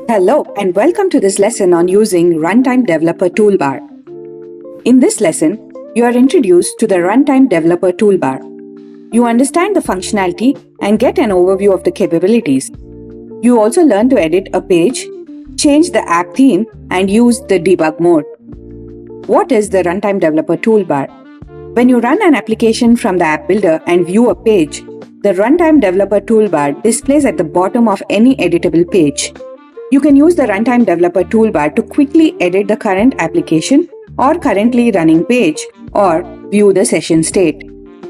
Hello and welcome to this lesson on using Runtime Developer Toolbar. In this lesson, you are introduced to the Runtime Developer Toolbar. You understand the functionality and get an overview of the capabilities. You also learn to edit a page, change the app theme, and use the debug mode. What is the Runtime Developer Toolbar? When you run an application from the app builder and view a page, the Runtime Developer Toolbar displays at the bottom of any editable page. You can use the Runtime Developer Toolbar to quickly edit the current application or currently running page or view the session state.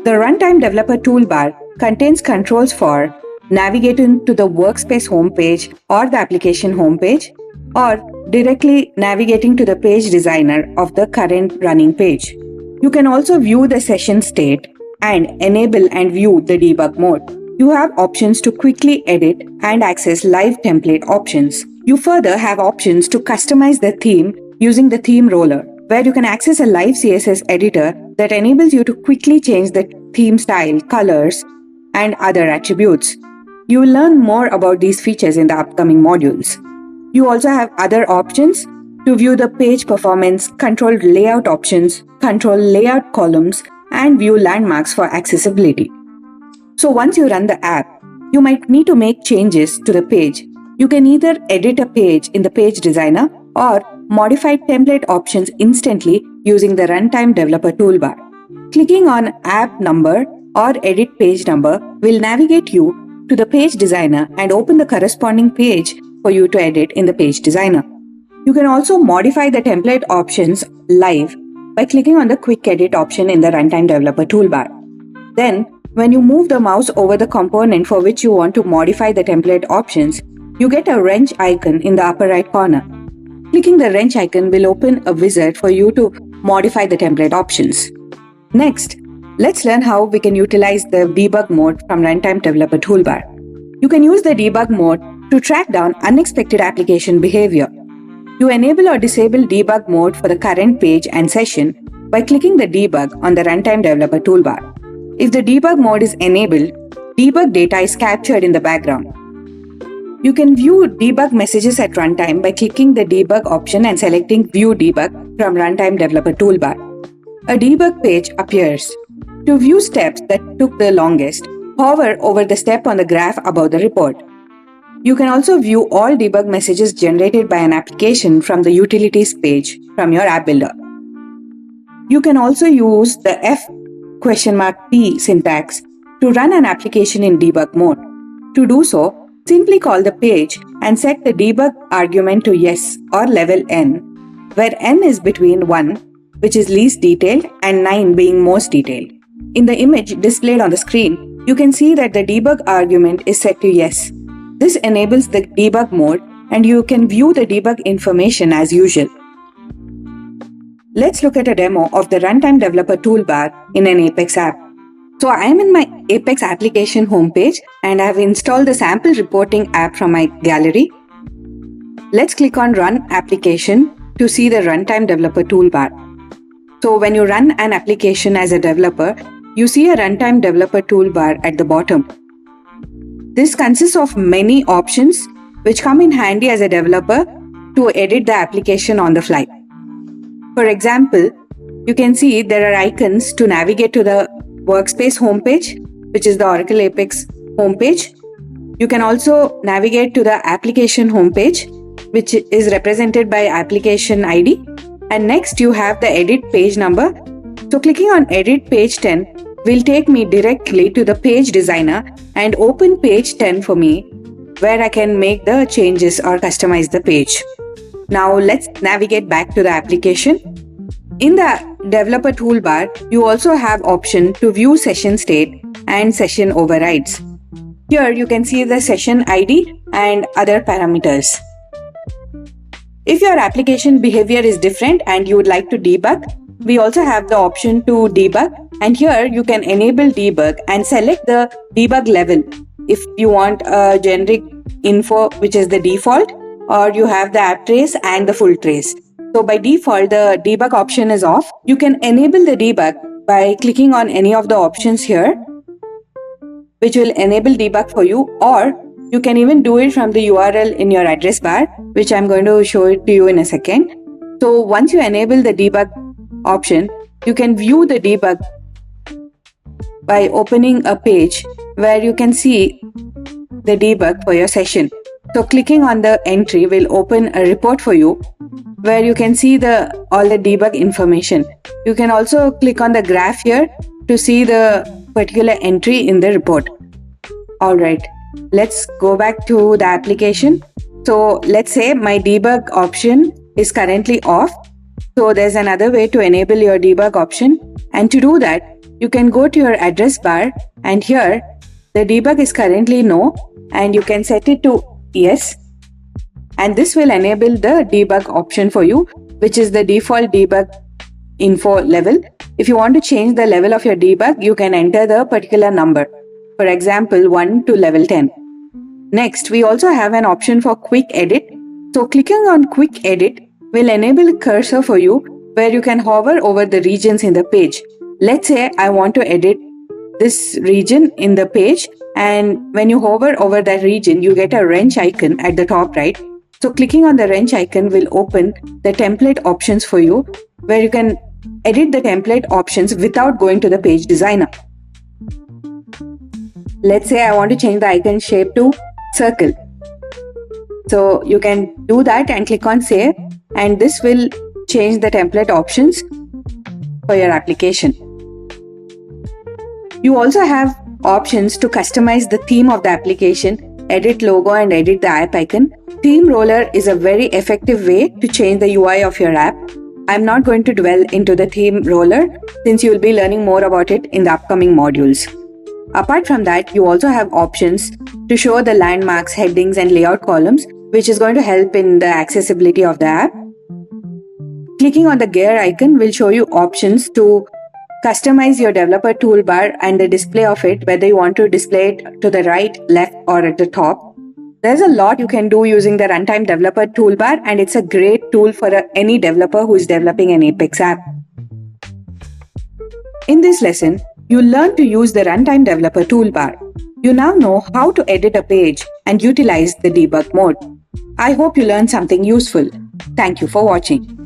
The Runtime Developer Toolbar contains controls for navigating to the workspace homepage or the application homepage, or directly navigating to the page designer of the current running page. You can also view the session state and enable and view the debug mode. You have options to quickly edit and access live template options. You further have options to customize the theme using the theme roller, where you can access a live CSS editor that enables you to quickly change the theme style, colors, and other attributes. You will learn more about these features in the upcoming modules. You also have other options to view the page performance, control layout options, control layout columns, and view landmarks for accessibility. So once you run the app, you might need to make changes to the page. You can either edit a page in the page designer or modify template options instantly using the Runtime Developer Toolbar. Clicking on app number or edit page number will navigate you to the page designer and open the corresponding page for you to edit in the page designer. You can also modify the template options live by clicking on the quick edit option in the Runtime Developer Toolbar. Then, when you move the mouse over the component for which you want to modify the template options, you get a wrench icon in the upper right corner. Clicking the wrench icon will open a wizard for you to modify the template options. Next, let's learn how we can utilize the debug mode from Runtime Developer Toolbar. You can use the debug mode to track down unexpected application behavior. You enable or disable debug mode for the current page and session by clicking the debug on the Runtime Developer Toolbar. If the debug mode is enabled, debug data is captured in the background. You can view debug messages at runtime by clicking the debug option and selecting View Debug from Runtime Developer Toolbar. A debug page appears. To view steps that took the longest, hover over the step on the graph above the report. You can also view all debug messages generated by an application from the Utilities page from your app builder. You can also use the F?P syntax to run an application in debug mode. To do so, simply call the page and set the debug argument to yes or level n, where n is between 1, which is least detailed, and 9 being most detailed. In the image displayed on the screen, you can see that the debug argument is set to yes. This enables the debug mode and you can view the debug information as usual. Let's look at a demo of the Runtime Developer Toolbar in an Apex app. So I am in my Apex application homepage and I have installed the sample reporting app from my gallery. Let's click on Run Application to see the Runtime Developer Toolbar. So when you run an application as a developer, you see a Runtime Developer Toolbar at the bottom. This consists of many options which come in handy as a developer to edit the application on the fly. For example, you can see there are icons to navigate to the workspace homepage, which is the Oracle Apex homepage. You can also navigate to the application homepage, which is represented by application ID. And next you have the edit page number. So clicking on edit page 10 will take me directly to the page designer and open page 10 for me, where I can make the changes or customize the page. Now let's navigate back to the application. In the developer toolbar, you also have option to view session state and session overrides. Here you can see the session ID and other parameters. If your application behavior is different and you would like to debug, we also have the option to debug, and here you can enable debug and select the debug level if you want a generic info, which is the default, or you have the app trace and the full trace. So by default, the debug option is off. You can enable the debug by clicking on any of the options here, which will enable debug for you, or You can even do it from the URL in your address bar, which I'm going to show it to you in a second. So once you enable the debug option, you can view the debug by opening a page where you can see the debug for your session. So clicking on the entry will open a report for you where you can see all the debug information. You can also click on the graph here to see the particular entry in the report. Alright, let's go back to the application. So let's say my debug option is currently off. So there's another way to enable your debug option. And to do that, you can go to your address bar, and here the debug is currently no, and you can set it to yes. And this will enable the debug option for you, which is the default debug info level. If you want to change the level of your debug, you can enter the particular number. For example, 1 to level 10. Next, we also have an option for quick edit. So clicking on quick edit will enable cursor for you where you can hover over the regions in the page. Let's say I want to edit this region in the page, and when you hover over that region, you get a wrench icon at the top right. So clicking on the wrench icon will open the template options for you, where you can edit the template options without going to the page designer. Let's say I want to change the icon shape to circle. So you can do that and click on save, and this will change the template options for your application. You also have options to customize the theme of the application, edit logo and edit the app icon. Theme Roller is a very effective way to change the UI of your app. I'm not going to dwell into the Theme Roller since you will be learning more about it in the upcoming modules. Apart from that, you also have options to show the landmarks, headings and layout columns, which is going to help in the accessibility of the app. Clicking on the gear icon will show you options to customize your developer toolbar and the display of it, whether you want to display it to the right, left or at the top. There's a lot you can do using the Runtime Developer Toolbar, and it's a great tool for any developer who is developing an Apex app. In this lesson, you learn to use the Runtime Developer Toolbar. You now know how to edit a page and utilize the debug mode. I hope you learned something useful. Thank you for watching.